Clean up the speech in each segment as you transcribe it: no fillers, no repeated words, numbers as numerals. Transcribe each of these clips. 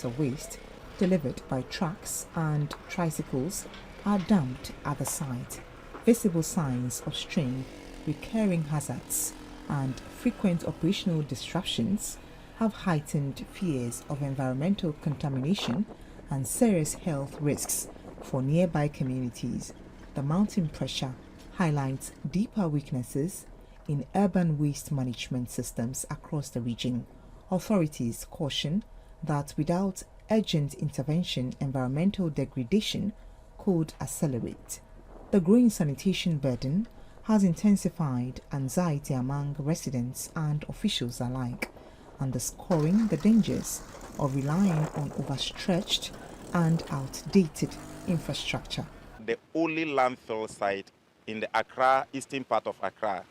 of waste delivered by trucks and tricycles are dumped at the site. Visible signs of strain, recurring hazards, and frequent operational disruptions have heightened fears of environmental contamination and serious health risks for nearby communities. The mounting pressure highlights deeper weaknesses in urban waste management systems across the region. Authorities caution that without urgent intervention, environmental degradation could accelerate. The growing sanitation burden has intensified anxiety among residents and officials alike, underscoring the dangers of relying on overstretched and outdated infrastructure. The only landfill site in the Accra, eastern part of Accra,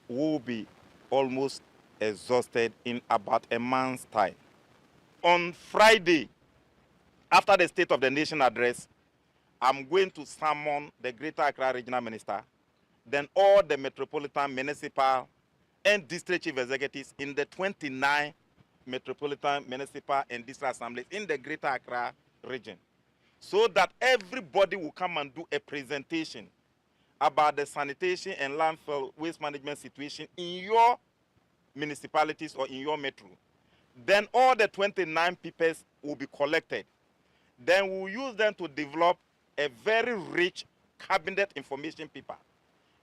will be almost exhausted in about a month's time. On Friday, after the State of the Nation address, I'm going to summon the Greater Accra Regional Minister, then all the metropolitan, municipal, and district chief executives in the 29 metropolitan, municipal, and district assemblies in the Greater Accra region, so that everybody will come and do a presentation about the sanitation and landfill waste management situation in your municipalities or in your metro. Then all the 29 papers will be collected. Then we'll use them to develop a very rich cabinet information paper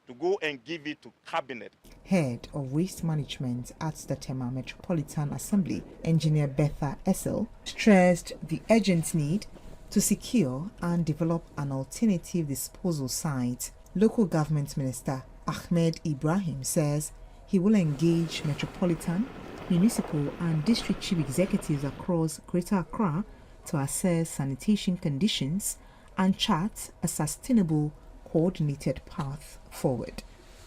to go and give it to cabinet. Head of Waste Management at the Tema Metropolitan Assembly, Engineer Betha Essel, stressed the urgent need to secure and develop an alternative disposal site. Local Government Minister Ahmed Ibrahim says he will engage metropolitan, municipal and district chief executives across Greater Accra to assess sanitation conditions and chart a sustainable, coordinated path forward.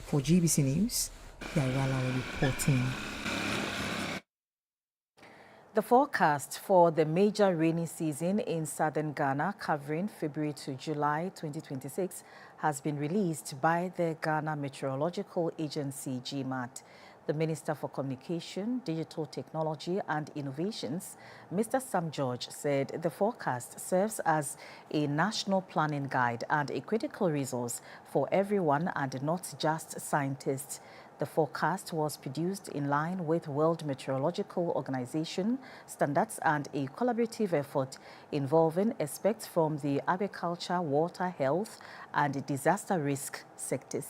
For GBC News, Yairala reporting. The forecast for the major rainy season in southern Ghana, covering February to July 2026, has been released by the Ghana Meteorological Agency, GMAT. The Minister for Communication, Digital Technology and Innovations, Mr. Sam George, said the forecast serves as a national planning guide and a critical resource for everyone and not just scientists. The forecast was produced in line with World Meteorological Organization standards and a collaborative effort involving experts from the agriculture, water, health, and disaster risk sectors.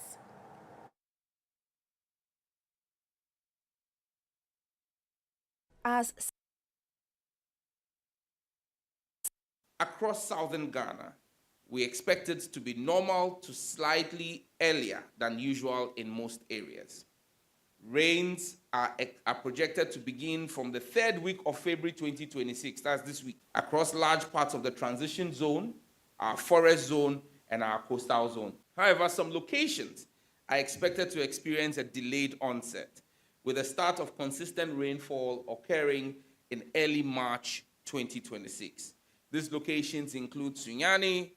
Across southern Ghana, we expect it to be normal to slightly earlier than usual in most areas. Rains are projected to begin from the third week of February 2026, that's this week, across large parts of the transition zone, our forest zone, and our coastal zone. However, some locations are expected to experience a delayed onset, with the start of consistent rainfall occurring in early March 2026. These locations include Sunyani,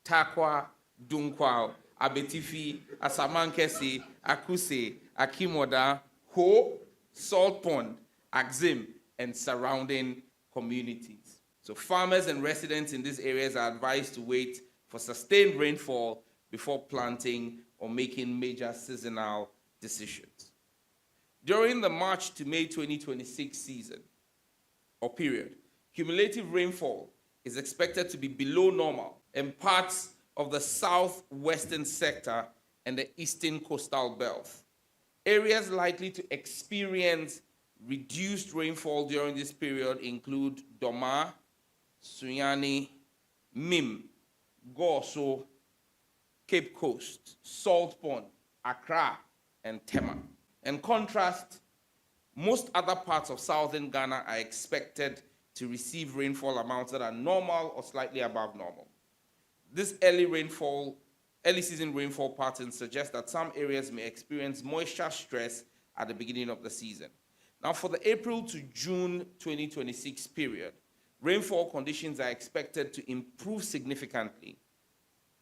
Takwa, Dunkwao, Abetifi, Asamankese, Akuse, Akimoda, Ho, Salt Pond, Axim, and surrounding communities. So farmers and residents in these areas are advised to wait for sustained rainfall before planting or making major seasonal decisions. During the March to May 2026 season or period, cumulative rainfall is expected to be below normal in parts of the southwestern sector and the eastern coastal belt. Areas likely to experience reduced rainfall during this period include Doma, Sunyani, Mim, Goso, Cape Coast, Salt Pond, Accra, and Tema. In contrast, most other parts of southern Ghana are expected to receive rainfall amounts that are normal or slightly above normal. This early season rainfall pattern suggests that some areas may experience moisture stress at the beginning of the season. Now, for the April to June 2026 period, rainfall conditions are expected to improve significantly.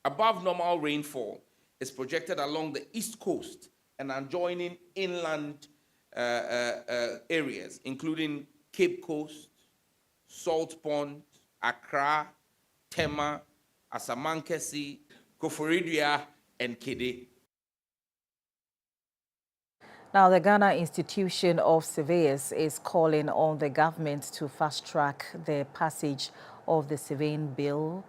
Above normal rainfall is projected along the east coast and adjoining inland areas, including Cape Coast, Salt Pond, Accra, Tema, Asamankesi, Koforidua, and Kede. Now, the Ghana Institution of Surveyors is calling on the government to fast-track the passage of the Surveying Bill,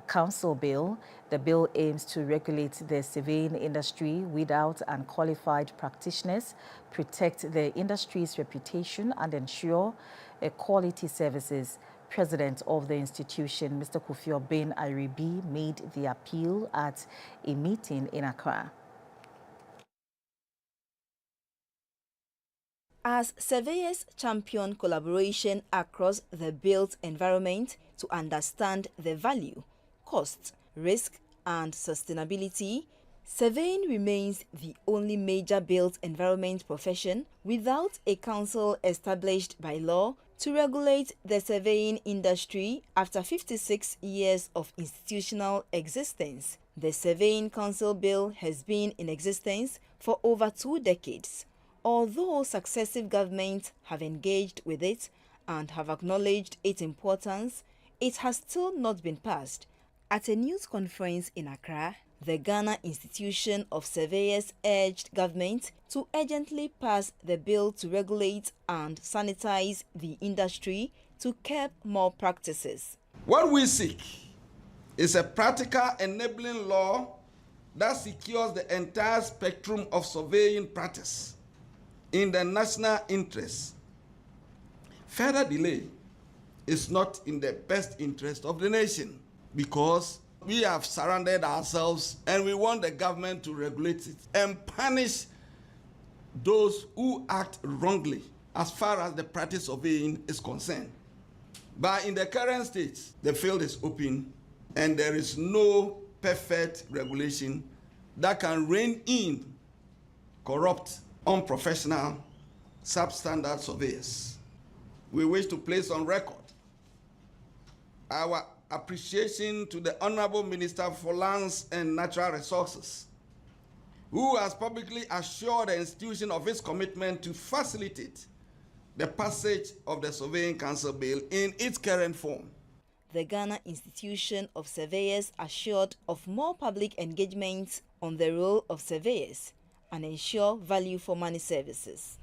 Council Bill. The bill aims to regulate the surveying industry without unqualified practitioners, protect the industry's reputation, and ensure quality services. President of the institution, Mr. Kofi Obeng Aribi, made the appeal at a meeting in Accra. As surveyors champion collaboration across the built environment to understand the value, cost, risk, and sustainability, surveying remains the only major built environment profession without a council established by law to regulate the surveying industry after 56 years of institutional existence. The Surveying Council Bill has been in existence for over 2 decades. Although successive governments have engaged with it and have acknowledged its importance, it has still not been passed. At a news conference in Accra, the Ghana Institution of Surveyors urged government to urgently pass the bill to regulate and sanitize the industry to curb malpractices. What we seek is a practical enabling law that secures the entire spectrum of surveying practice in the national interest. Further delay is not in the best interest of the nation because we have surrounded ourselves and we want the government to regulate it and punish those who act wrongly as far as the practice of surveying is concerned. But in the current state, the field is open and there is no perfect regulation that can rein in corrupt, unprofessional, substandard surveyors. We wish to place on record our appreciation to the Honorable Minister for Lands and Natural Resources, who has publicly assured the institution of his commitment to facilitate the passage of the Surveying Council Bill in its current form. The Ghana Institution of Surveyors assured of more public engagement on the role of surveyors and ensure value for money services.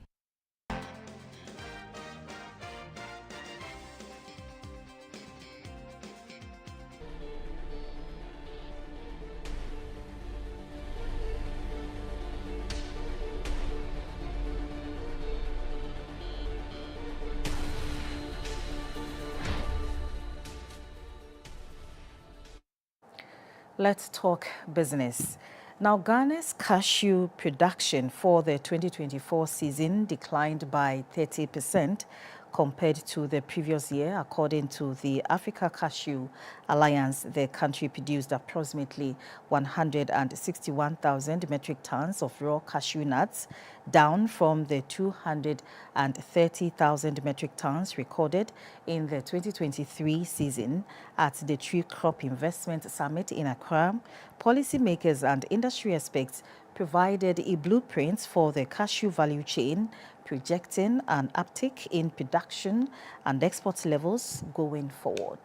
Let's talk business. Now, Ghana's cashew production for the 2024 season declined by 30% compared to the previous year. According to the Africa Cashew Alliance, the country produced approximately 161,000 metric tons of raw cashew nuts, down from the 230,000 metric tons recorded in the 2023 season. At the Tree Crop Investment Summit in Accra, policymakers and industry experts provided a blueprint for the cashew value chain, projecting an uptick in production and export levels going forward.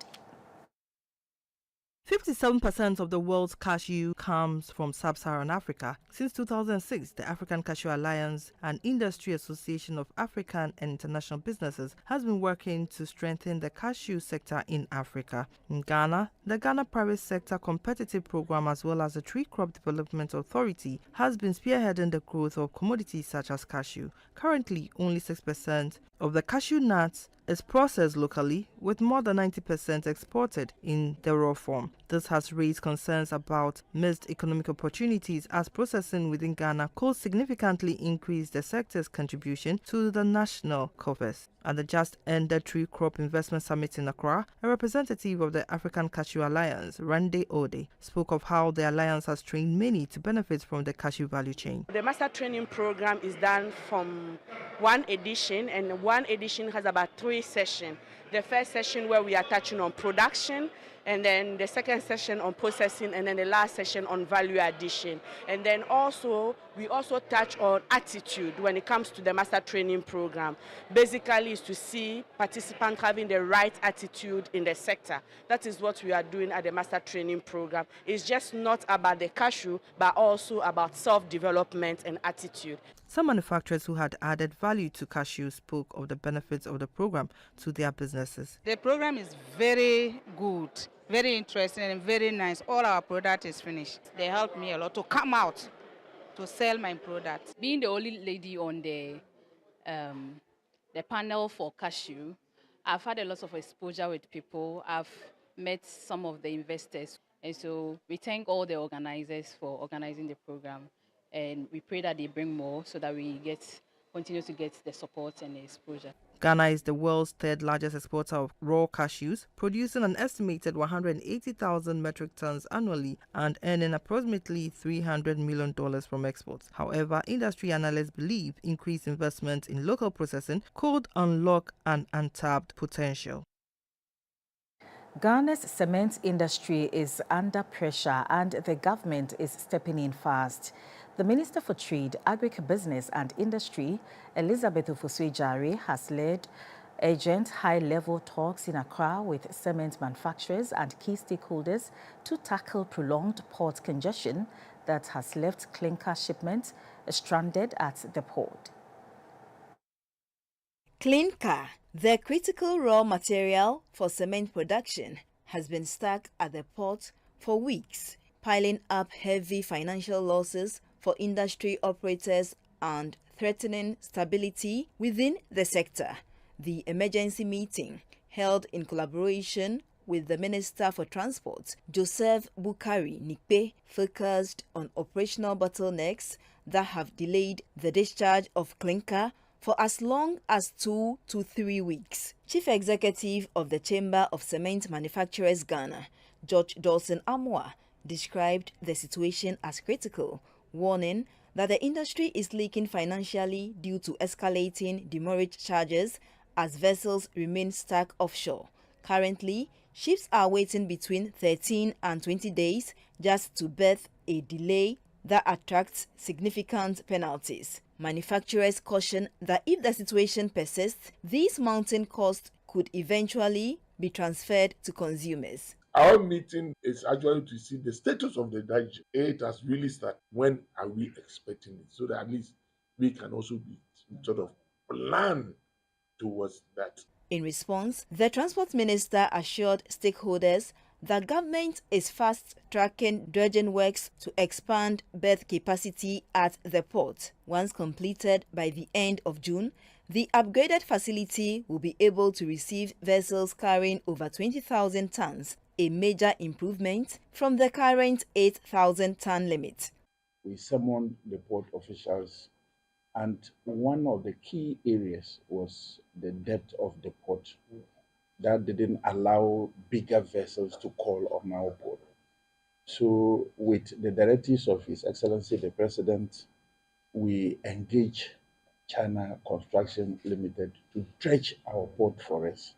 57% of the world's cashew comes from sub-Saharan Africa. Since 2006, the African Cashew Alliance, an industry association of African and international businesses, has been working to strengthen the cashew sector in Africa. In Ghana, the Ghana Private Sector Competitive Program as well as the Tree Crop Development Authority has been spearheading the growth of commodities such as cashew. Currently, only 6% of the cashew nuts is processed locally, with more than 90% exported in the raw form. This has raised concerns about missed economic opportunities, as processing within Ghana could significantly increase the sector's contribution to the national coffers. At the just-ended Tree Crop Investment Summit in Accra, a representative of the African Cashew Alliance, Rande Ode, spoke of how the alliance has trained many to benefit from the cashew value chain. The master training program is done from one edition, and one edition has about 3 sessions. The first session where we are touching on production, and then the second session on processing, and then the last session on value addition. And then also, we also touch on attitude when it comes to the master training program. Basically, is to see participants having the right attitude in the sector. That is what we are doing at the master training program. It's just not about the cashew, but also about self-development and attitude. Some manufacturers who had added value to cashew spoke of the benefits of the program to their businesses. The program is very good, very interesting and very nice. All our product is finished. They helped me a lot to come out to sell my product. Being the only lady on the panel for cashew, I've had a lot of exposure with people. I've met some of the investors. And so we thank all the organizers for organizing the program. And we pray that they bring more so that we continue to get the support and the exposure. Ghana is the world's third largest exporter of raw cashews, producing an estimated 180,000 metric tons annually and earning approximately $300 million from exports. However, industry analysts believe increased investment in local processing could unlock an untapped potential. Ghana's cement industry is under pressure and the government is stepping in fast. The Minister for Trade, Agribusiness and Industry, Elizabeth Ofosu-Adjare, has led urgent high-level talks in Accra with cement manufacturers and key stakeholders to tackle prolonged port congestion that has left clinker shipments stranded at the port. Clinker, the critical raw material for cement production, has been stuck at the port for weeks, piling up heavy financial losses for industry operators and threatening stability within the sector. The emergency meeting, held in collaboration with the Minister for Transport, Joseph Bukari Nikpe, focused on operational bottlenecks that have delayed the discharge of clinker for as long as 2 to 3 weeks. Chief Executive of the Chamber of Cement Manufacturers Ghana, George Dawson Amoah, described the situation as critical, warning that the industry is leaking financially due to escalating demurrage charges as vessels remain stuck offshore. Currently, ships are waiting between 13 and 20 days just to berth a delay that attracts significant penalties. Manufacturers caution that if the situation persists, these mounting costs could eventually be transferred to consumers. Our meeting is actually to see the status of the Dutch. It has really started. When are we expecting it? So that at least we can also be sort of plan towards that. In response, the Transport Minister assured stakeholders the government is fast-tracking dredging works to expand berth capacity at the port. Once completed by the end of June, the upgraded facility will be able to receive vessels carrying over 20,000 tons, a major improvement from the current 8,000-ton limit. We summoned the port officials, and one of the key areas was the depth of the port. That didn't allow bigger vessels to call on our port. So with the directives of His Excellency the President, we engaged China Construction Limited to dredge our port for us.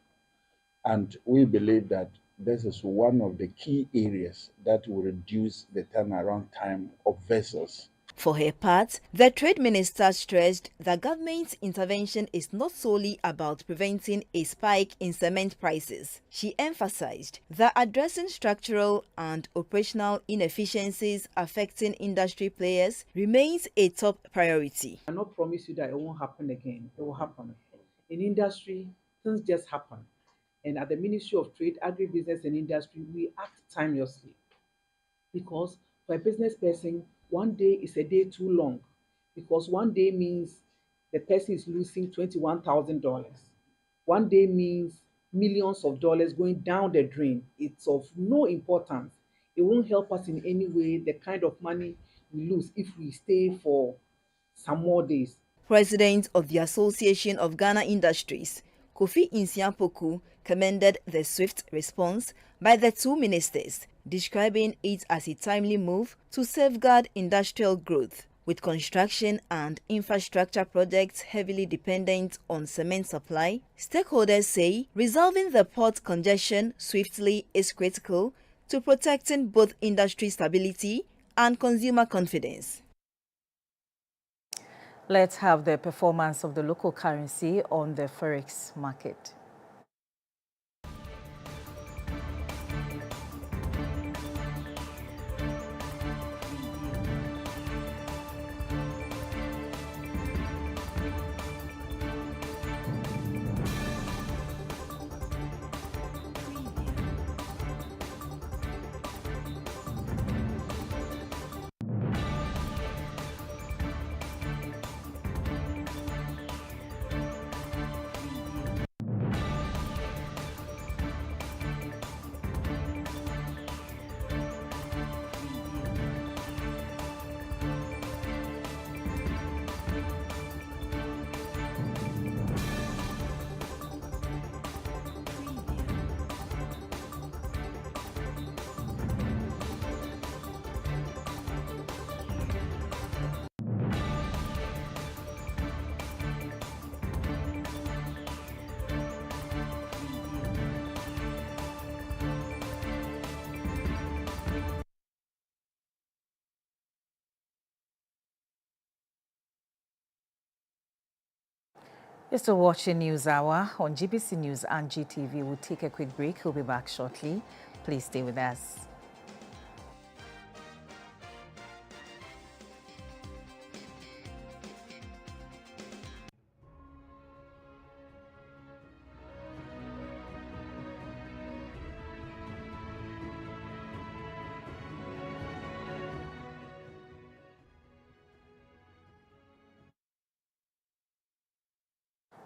And we believe that this is one of the key areas that will reduce the turnaround time of vessels. For her part, the Trade Minister stressed that government's intervention is not solely about preventing a spike in cement prices. She emphasized that addressing structural and operational inefficiencies affecting industry players remains a top priority. I cannot promise you that it won't happen again. It will happen. In industry, things just happen. And at the Ministry of Trade, Agribusiness and Industry, we act timelessly. Because for a business person, one day is a day too long, because one day means the person is losing $21,000. One day means millions of dollars going down the drain. It's of no importance. It won't help us in any way, the kind of money we lose if we stay for some more days. President of the Association of Ghana Industries, Kofi Nsiampoku, commended the swift response by the two ministers, describing it as a timely move to safeguard industrial growth. With construction and infrastructure projects heavily dependent on cement supply, stakeholders say resolving the port congestion swiftly is critical to protecting both industry stability and consumer confidence. Let's have the performance of the local currency on the forex market. You're still watching News Hour on GBC News and GTV. We'll take a quick break. We'll be back shortly. Please stay with us.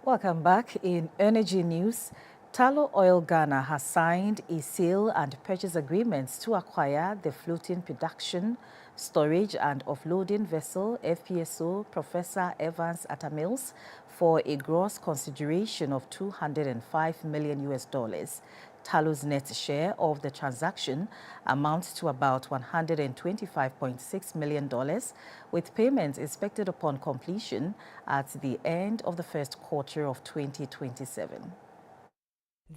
Welcome back. In energy news, Tullow Oil Ghana has signed a sale and purchase agreements to acquire the floating production, storage and offloading vessel FPSO Professor Evans Atta Mills for a gross consideration of $205 million. Tullow's net share of the transaction amounts to about $125.6 million, with payments expected upon completion at the end of the first quarter of 2027.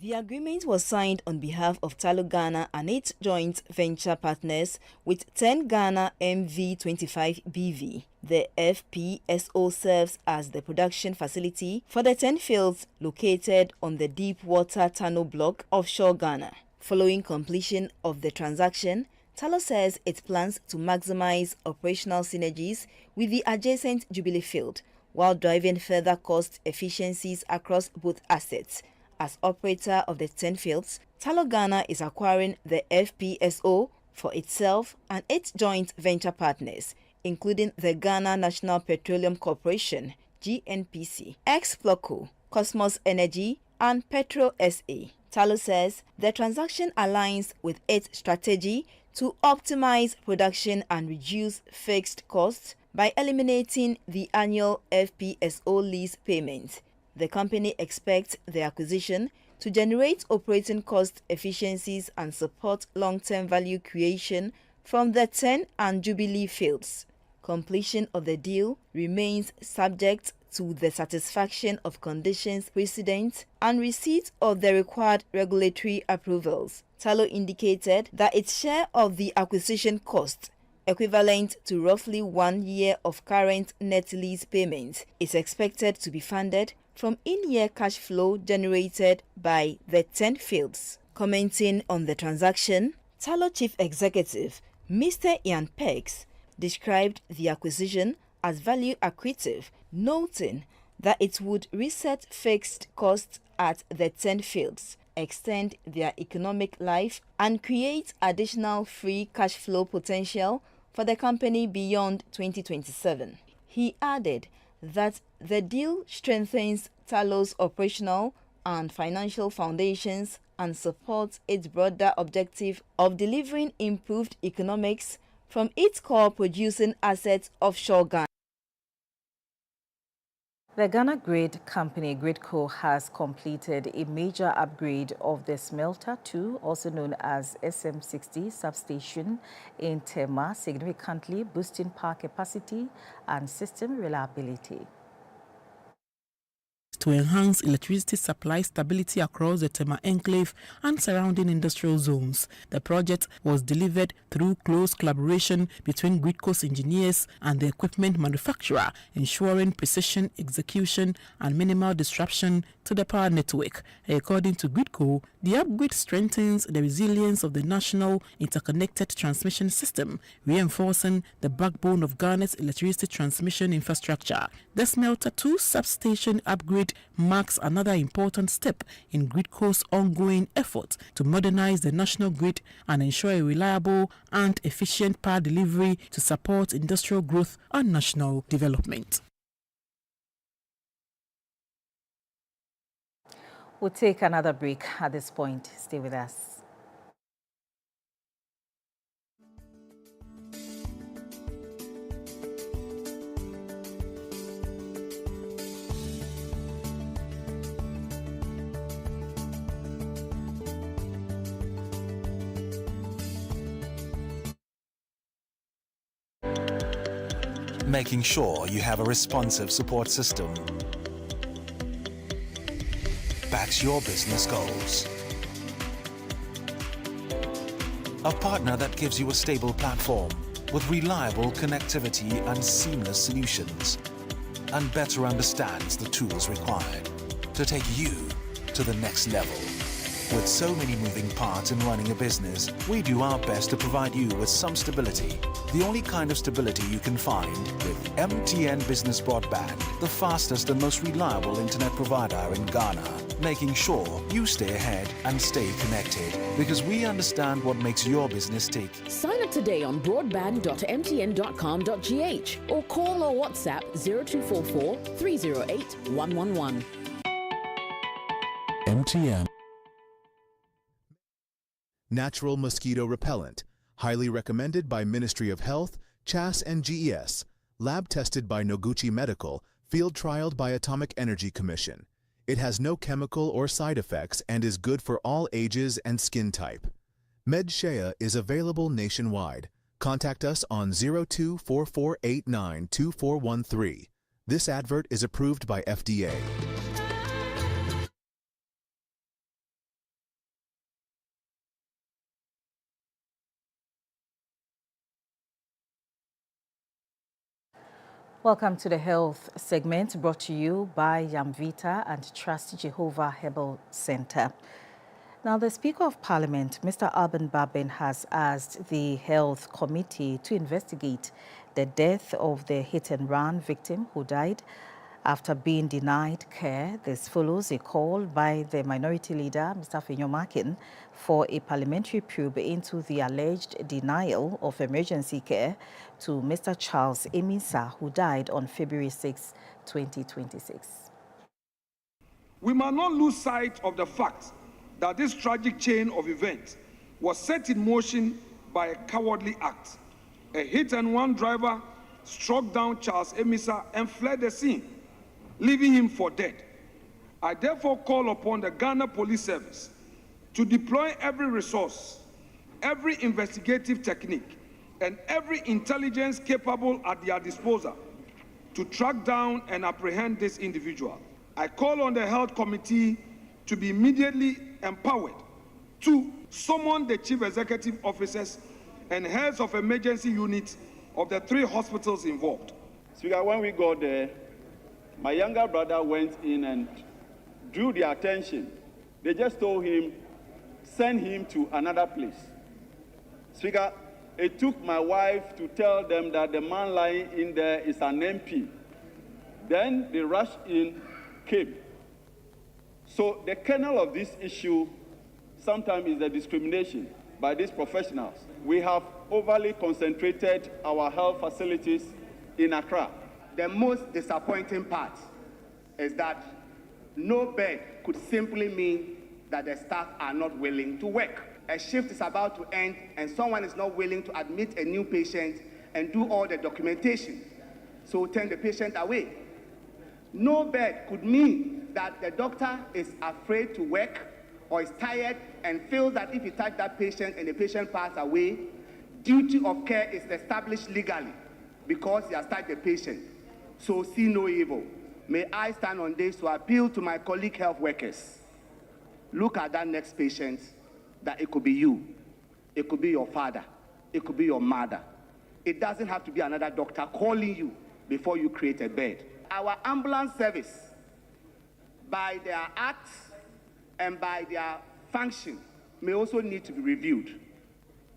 The agreement was signed on behalf of Tullow Ghana and its joint venture partners with 10 Ghana MV25BV. The FPSO serves as the production facility for the 10 fields located on the Deepwater Tano block offshore Ghana. Following completion of the transaction, Tullow says it plans to maximize operational synergies with the adjacent Jubilee field while driving further cost efficiencies across both assets. As operator of the 10 fields, Tullow Ghana is acquiring the FPSO for itself and its joint venture partners, including the Ghana National Petroleum Corporation, GNPC, Exploco, Cosmos Energy, and Petro SA. Tullow says the transaction aligns with its strategy to optimize production and reduce fixed costs by eliminating the annual FPSO lease payment. The company expects the acquisition to generate operating cost efficiencies and support long-term value creation from the 10 and Jubilee fields. Completion of the deal remains subject to the satisfaction of conditions precedent and receipt of the required regulatory approvals. Tullow indicated that its share of the acquisition cost, equivalent to roughly 1 year of current net lease payments, is expected to be funded from in-year cash flow generated by the 10 fields. Commenting on the transaction, Tullow Chief Executive Mr. Ian Pex described the acquisition as value accretive, noting that it would reset fixed costs at the 10 fields, extend their economic life, and create additional free cash flow potential for the company beyond 2027. He added that the deal strengthens Tullow's operational and financial foundations and supports its broader objective of delivering improved economics from its core producing assets offshore Ghana. The Ghana Grid Company, Gridco, has completed a major upgrade of the Smelter 2, also known as SM60 substation in Tema, significantly boosting power capacity and system reliability. To enhance electricity supply stability across the Tema enclave and surrounding industrial zones. The project was delivered through close collaboration between Gridco's engineers and the equipment manufacturer, ensuring precision execution and minimal disruption to the power network. According to Gridco, the upgrade strengthens the resilience of the national interconnected transmission system, reinforcing the backbone of Ghana's electricity transmission infrastructure. The Smelter 2 substation upgrade marks another important step in Gridco's ongoing effort to modernize the national grid and ensure a reliable and efficient power delivery to support industrial growth and national development. We'll take another break at this point. Stay with us. Making sure you have a responsive support system backs your business goals. A partner that gives you a stable platform with reliable connectivity and seamless solutions, and better understands the tools required to take you to the next level. With so many moving parts in running a business, we do our best to provide you with some stability. The only kind of stability you can find with MTN Business Broadband, the fastest and most reliable internet provider in Ghana, making sure you stay ahead and stay connected, because we understand what makes your business tick. Sign up today on broadband.mtn.com.gh or call or WhatsApp 0244 308 111. MTN. Natural mosquito repellent, highly recommended by Ministry of Health, CHAS and GES, lab tested by Noguchi Medical, field trialed by Atomic Energy Commission. It has no chemical or side effects and is good for all ages and skin type. MedShea is available nationwide. Contact us on 0244892413. This advert is approved by FDA. Welcome to the health segment brought to you by Yamvita and Trust Jehovah Herbal Center. Now, the Speaker of Parliament, Mr. Alban Baben, has asked the Health Committee to investigate the death of the hit-and-run victim who died after being denied care. This follows a call by the Minority Leader, Mr. Fenyomakin, for a parliamentary probe into the alleged denial of emergency care to Mr. Charles Eminsa, who died on February 6, 2026. We must not lose sight of the fact that this tragic chain of events was set in motion by a cowardly act. A hit-and-run driver struck down Charles Eminsa and fled the scene, leaving him for dead. I therefore call upon the Ghana Police Service to deploy every resource, every investigative technique, and every intelligence capable at their disposal to track down and apprehend this individual. I call on the Health Committee to be immediately empowered to summon the chief executive officers and heads of emergency units of the 3 hospitals involved. Speaker, when we got there, my younger brother went in and drew their attention. They just told him, send him to another place. Speaker, it took my wife to tell them that the man lying in there is an MP. Then the rush in came. So the kernel of this issue sometimes is the discrimination by these professionals. We have overly concentrated our health facilities in Accra. The most disappointing part is that no bed could simply mean that the staff are not willing to work. A shift is about to end and someone is not willing to admit a new patient and do all the documentation. So turn the patient away. No bed could mean that the doctor is afraid to work or is tired and feels that if he touch that patient and the patient pass away, duty of care is established legally because he has touched the patient. So see no evil. May I stand on this to appeal to my colleague health workers. Look at that next patient, that it could be you, it could be your father, it could be your mother. It doesn't have to be another doctor calling you before you create a bed. Our ambulance service, by their acts and by their function, may also need to be reviewed.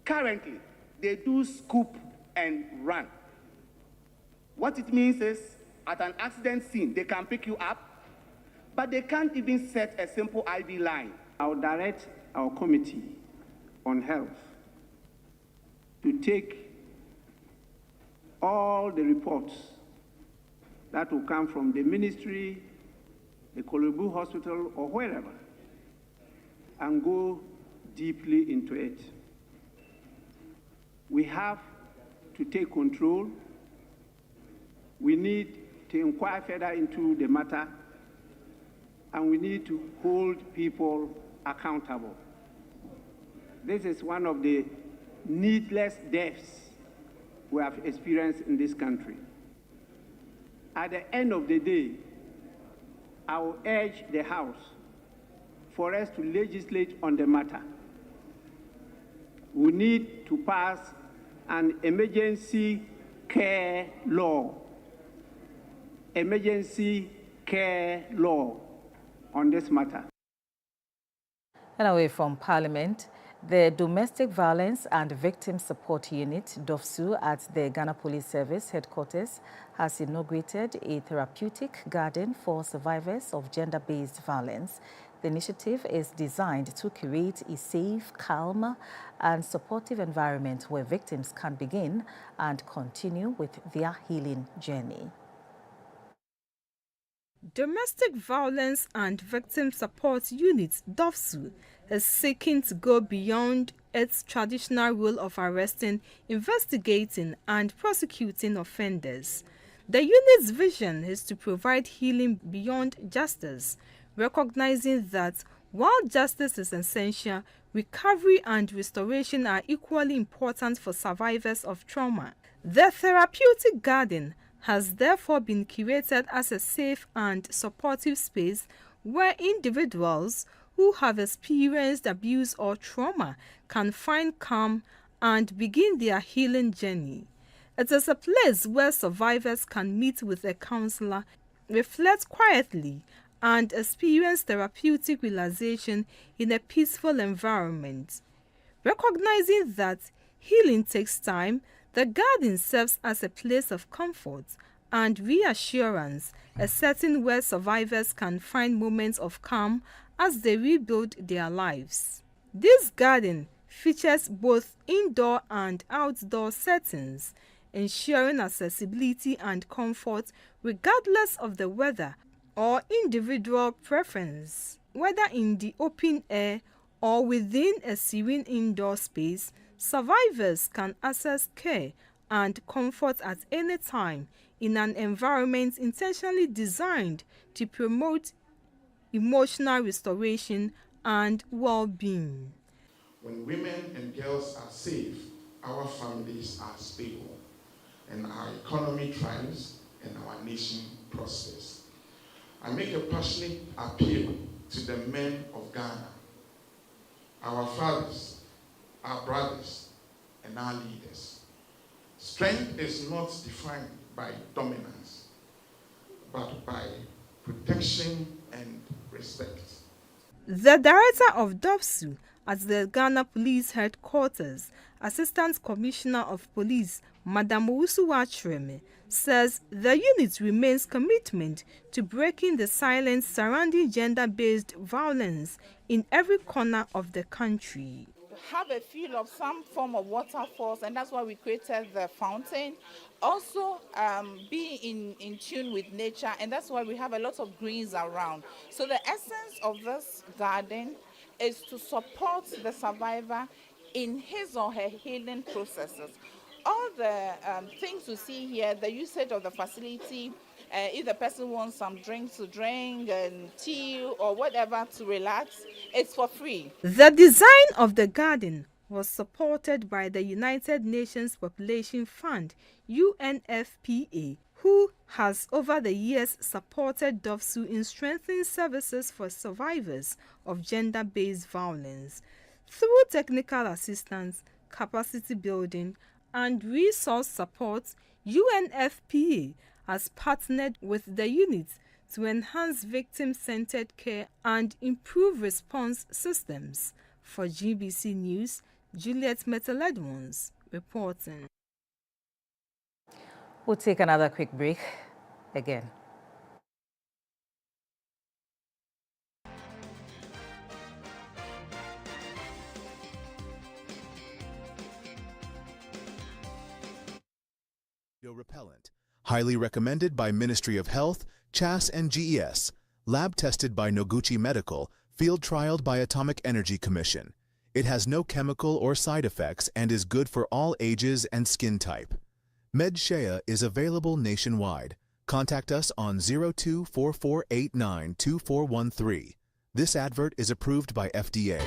Currently, they do scoop and run. What it means is, at an accident scene, they can pick you up, but they can't even set a simple IV line. I'll direct our committee on health to take all the reports that will come from the ministry, the Kolobu Hospital, or wherever, and go deeply into it. We have to take control. We need to inquire further into the matter, and we need to hold people accountable. This is one of the needless deaths we have experienced in this country. At the end of the day, I will urge the House for us to legislate on the matter. We need to pass an emergency care law. Emergency care law on this matter. And away from Parliament, the Domestic Violence and Victim Support Unit, DOVSU, at the Ghana Police Service headquarters has inaugurated a therapeutic garden for survivors of gender-based violence. The initiative is designed to create a safe, calm, and supportive environment where victims can begin and continue with their healing journey. Domestic Violence and Victim Support Unit, DOVSU, is seeking to go beyond its traditional role of arresting, investigating, and prosecuting offenders. The unit's vision is to provide healing beyond justice, recognizing that while justice is essential, recovery and restoration are equally important for survivors of trauma. The therapeutic garden has therefore been curated as a safe and supportive space where individuals who have experienced abuse or trauma can find calm and begin their healing journey. It is a place where survivors can meet with a counselor, reflect quietly, and experience therapeutic realization in a peaceful environment. Recognizing that healing takes time, the garden serves as a place of comfort and reassurance, a setting where survivors can find moments of calm as they rebuild their lives. This garden features both indoor and outdoor settings, ensuring accessibility and comfort regardless of the weather or individual preference. Whether in the open air or within a serene indoor space, survivors can access care and comfort at any time in an environment intentionally designed to promote emotional restoration and well-being. When women and girls are safe, our families are stable, and our economy thrives and our nation prospers. I make a passionate appeal to the men of Ghana, our fathers, our brothers, and our leaders. Strength is not defined by dominance, but by protection and respect. The director of DOVSU at the Ghana Police Headquarters, Assistant Commissioner of Police, Madam Owusu-Wachreme, says the unit remains commitment to breaking the silence surrounding gender-based violence in every corner of the country. Have a feel of some form of waterfalls, and that's why we created the fountain. Also be in tune with nature, and that's why we have a lot of greens around. So the essence of this garden is to support the survivor in his or her healing processes. All the things you see here, the usage of the facility, If the person wants some drink to drink and tea or whatever to relax, it's for free. The design of the garden was supported by the United Nations Population Fund, UNFPA, who has over the years supported DOVSU in strengthening services for survivors of gender-based violence. Through technical assistance, capacity building, and resource support, UNFPA has partnered with the unit to enhance victim-centered care and improve response systems. For GBC News, Juliet Metal-Edmonds reporting. We'll take another quick break again. Repellent, highly recommended by Ministry of Health, CHAS and GES, lab tested by Noguchi Medical, field trialed by Atomic Energy Commission. It has no chemical or side effects and is good for all ages and skin type. MedShea is available nationwide. Contact us on 0244892413. This advert is approved by FDA.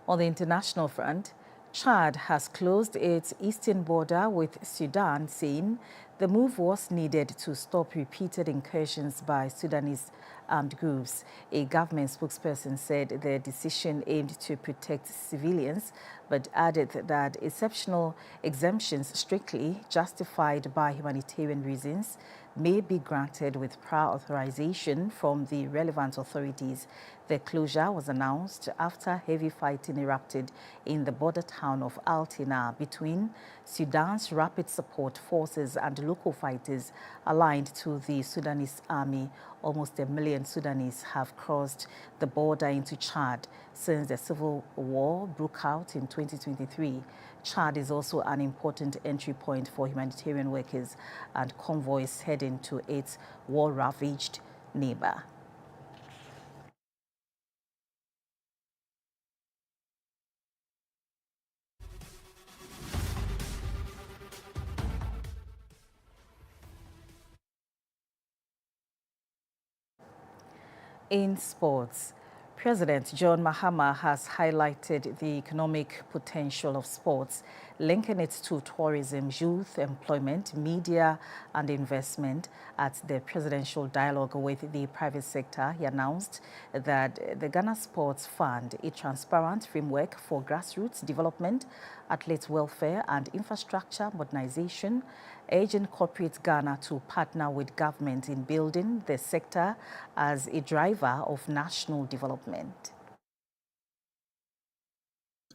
On the international front, Chad has closed its eastern border with Sudan, saying the move was needed to stop repeated incursions by Sudanese armed groups. A government spokesperson said the decision aimed to protect civilians, but added that exceptional exemptions strictly justified by humanitarian reasons may be granted with prior authorization from the relevant authorities. The closure was announced after heavy fighting erupted in the border town of Al-Tina between Sudan's Rapid Support Forces and local fighters aligned to the Sudanese army. Almost 1 million Sudanese have crossed the border into Chad since the civil war broke out in 2023. Chad is also an important entry point for humanitarian workers and convoys heading to its war-ravaged neighbor. In sports, President John Mahama has highlighted the economic potential of sports, linking it to tourism, youth employment, media and investment. At the presidential dialogue with the private sector, he announced that the Ghana Sports Fund, a transparent framework for grassroots development, athlete welfare and infrastructure modernization, urging corporate Ghana to partner with government in building the sector as a driver of national development.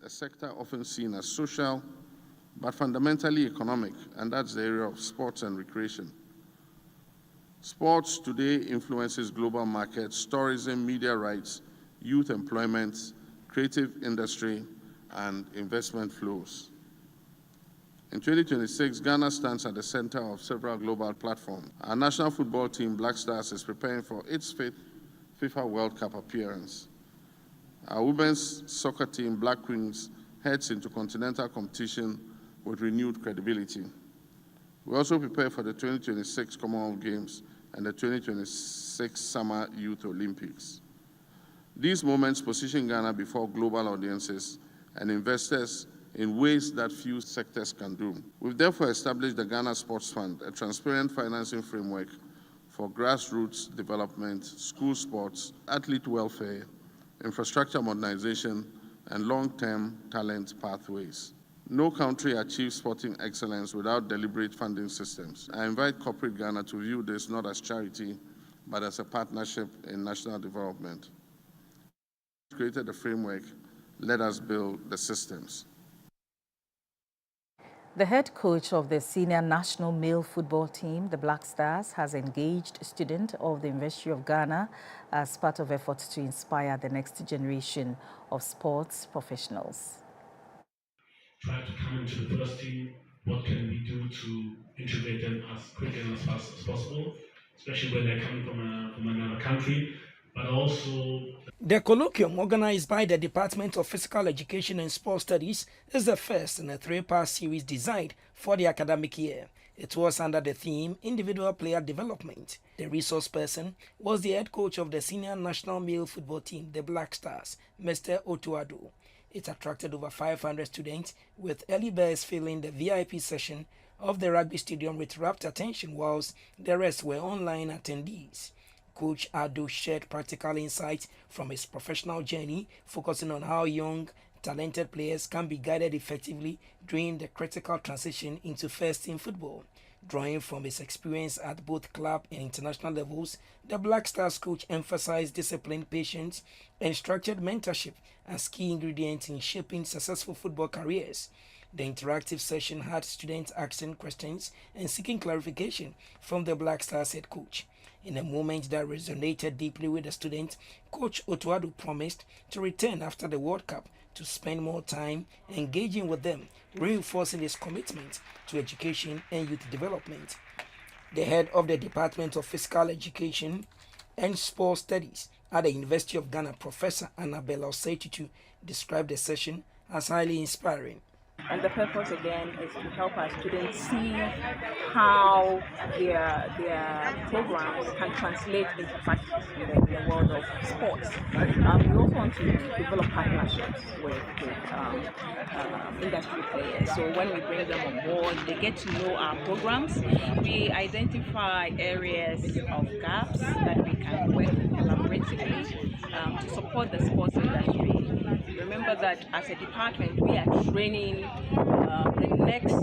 A sector often seen as social, but fundamentally economic, and that's the area of sports and recreation. Sports today influences global markets, tourism, media rights, youth employment, creative industry, and investment flows. In 2026, Ghana stands at the center of several global platforms. Our national football team, Black Stars, is preparing for its fifth FIFA World Cup appearance. Our women's soccer team, Black Queens, heads into continental competition with renewed credibility. We also prepare for the 2026 Commonwealth Games and the 2026 Summer Youth Olympics. These moments position Ghana before global audiences and investors in ways that few sectors can do. We've therefore established the Ghana Sports Fund, a transparent financing framework for grassroots development, school sports, athlete welfare, infrastructure modernization, and long-term talent pathways. No country achieves sporting excellence without deliberate funding systems. I invite corporate Ghana to view this not as charity, but as a partnership in national development. We created a framework, let us build the systems. The head coach of the senior national male football team, the Black Stars, has engaged students of the University of Ghana as part of efforts to inspire the next generation of sports professionals. Try to come into the first team. What can we do to integrate them as quick and as fast as possible, especially when they're coming from another country, but also The colloquium, organized by the Department of Physical Education and Sports Studies, is the first in a three-part series designed for the academic year. It was under the theme Individual Player Development. The resource person was the head coach of the senior national male football team, the Black Stars, Mr. Otuado. It attracted over 500 students, with early birds filling the VIP session of the rugby stadium with rapt attention, whilst the rest were online attendees. Coach Ado shared practical insights from his professional journey, focusing on how young, talented players can be guided effectively during the critical transition into first-team football. Drawing from his experience at both club and international levels, the Black Stars coach emphasized discipline, patience, and structured mentorship as key ingredients in shaping successful football careers. The interactive session had students asking questions and seeking clarification from the Black Stars head coach. In a moment that resonated deeply with the students, Coach Otuado promised to return after the World Cup to spend more time engaging with them, reinforcing his commitment to education and youth development. The head of the Department of Physical Education and Sports Studies at the University of Ghana, Professor Annabella Osetutu, described the session as highly inspiring. And the purpose again is to help our students see how their programs can translate into practice in the world of sports. We also want to develop partnerships with industry players. So when we bring them on board, they get to know our programs. We identify areas of gaps that we can work collaboratively to support the sports industry. Remember that as a department, we are training the next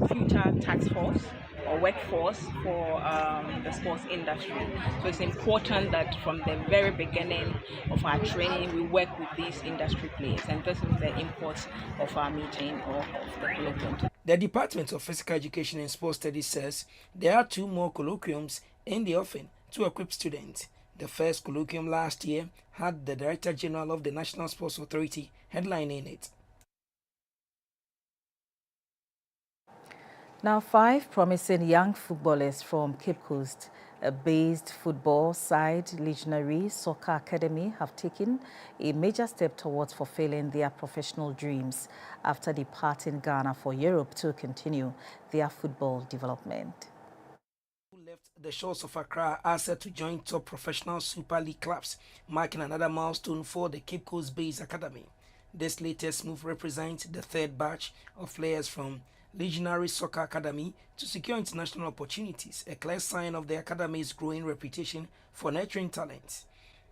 future task force or workforce for the sports industry. So it's important that from the very beginning of our training, we work with these industry players, and this is the import of our meeting or of the colloquium. The Department of Physical Education and Sports Studies says there are 2 more colloquiums in the offing to equip students. The first colloquium last year had the Director General of the National Sports Authority headlining it. Now, 5 promising young footballers from Cape Coast based football side Legionary Soccer Academy have taken a major step towards fulfilling their professional dreams after departing Ghana for Europe to continue their football development. Left the shores of Accra are set to join top professional Super League clubs, marking another milestone for the Cape Coast-based academy. This latest move represents the 3rd batch of players from Legionary Soccer Academy to secure international opportunities, a clear sign of the academy's growing reputation for nurturing talent.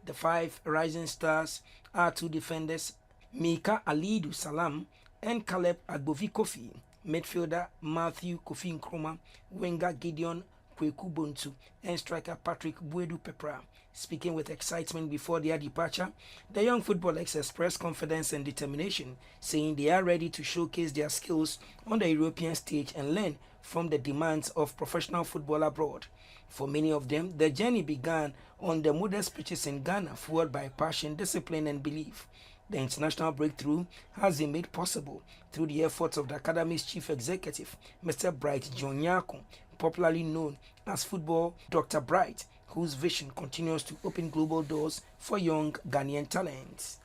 The 5 rising stars are 2 defenders, Mika Alidu Salam and Caleb Agbovi Kofi, midfielder Matthew Kofi Nkrumah, winger Gideon Kweku Bontu, and striker Patrick Buedu Pepra. Speaking with excitement before their departure, the young footballers expressed confidence and determination, saying they are ready to showcase their skills on the European stage and learn from the demands of professional football abroad. For many of them, the journey began on the modest pitches in Ghana, fueled by passion, discipline, and belief. The international breakthrough has been made possible through the efforts of the Academy's chief executive, Mr. Bright John Nyako, popularly known as Football Dr. Bright, whose vision continues to open global doors for young Ghanaian talents.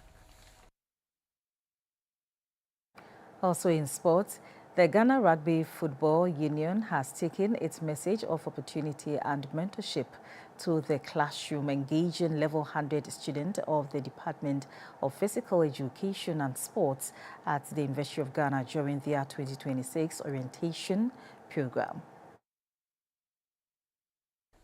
Also in sports, the Ghana Rugby Football Union has taken its message of opportunity and mentorship to the classroom, engaging level 100 students of the Department of Physical Education and Sports at the University of Ghana during their 2026 orientation program.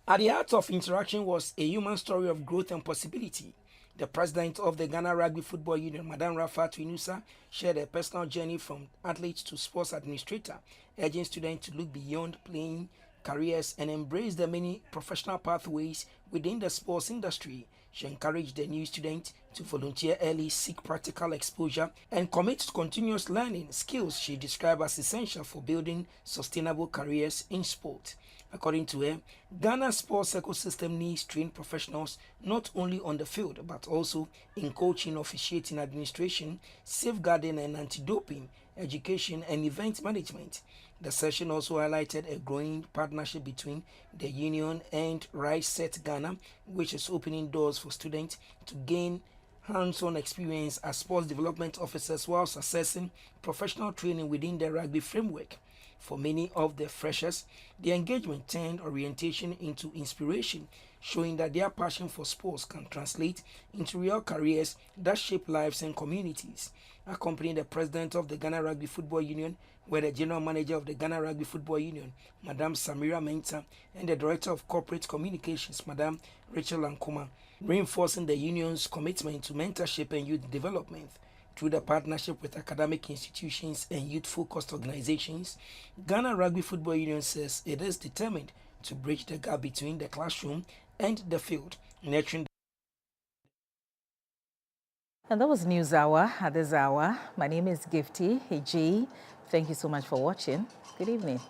At the heart of interaction was a human story of growth and possibility. The president of the Ghana Rugby Football Union, Madam Rafatu Inusa, shared a personal journey from athlete to sports administrator, urging students to look beyond playing careers and embrace the many professional pathways within the sports industry. She encouraged the new students to volunteer early, seek practical exposure, and commit to continuous learning, skills she described as essential for building sustainable careers in sport. According to her, Ghana's sports ecosystem needs trained professionals not only on the field but also in coaching, officiating, administration, safeguarding and anti-doping, education and event management. The session also highlighted a growing partnership between the union and Rise Set Ghana, which is opening doors for students to gain hands-on experience as sports development officers whilst assessing professional training within the rugby framework. For many of the freshers, the engagement turned orientation into inspiration, showing that their passion for sports can translate into real careers that shape lives and communities. Accompanying the president of the Ghana Rugby Football Union were the general manager of the Ghana Rugby Football Union, Madam Samira Mensah, and the director of corporate communications, Madam Rachel Lankoma, reinforcing the union's commitment to mentorship and youth development. Through the partnership with academic institutions and youth-focused organizations, Ghana Rugby Football Union says it is determined to bridge the gap between the classroom and the field, nurturing. And that was News Hour at this hour. My name is Gifty Eji. Thank you so much for watching. Good evening.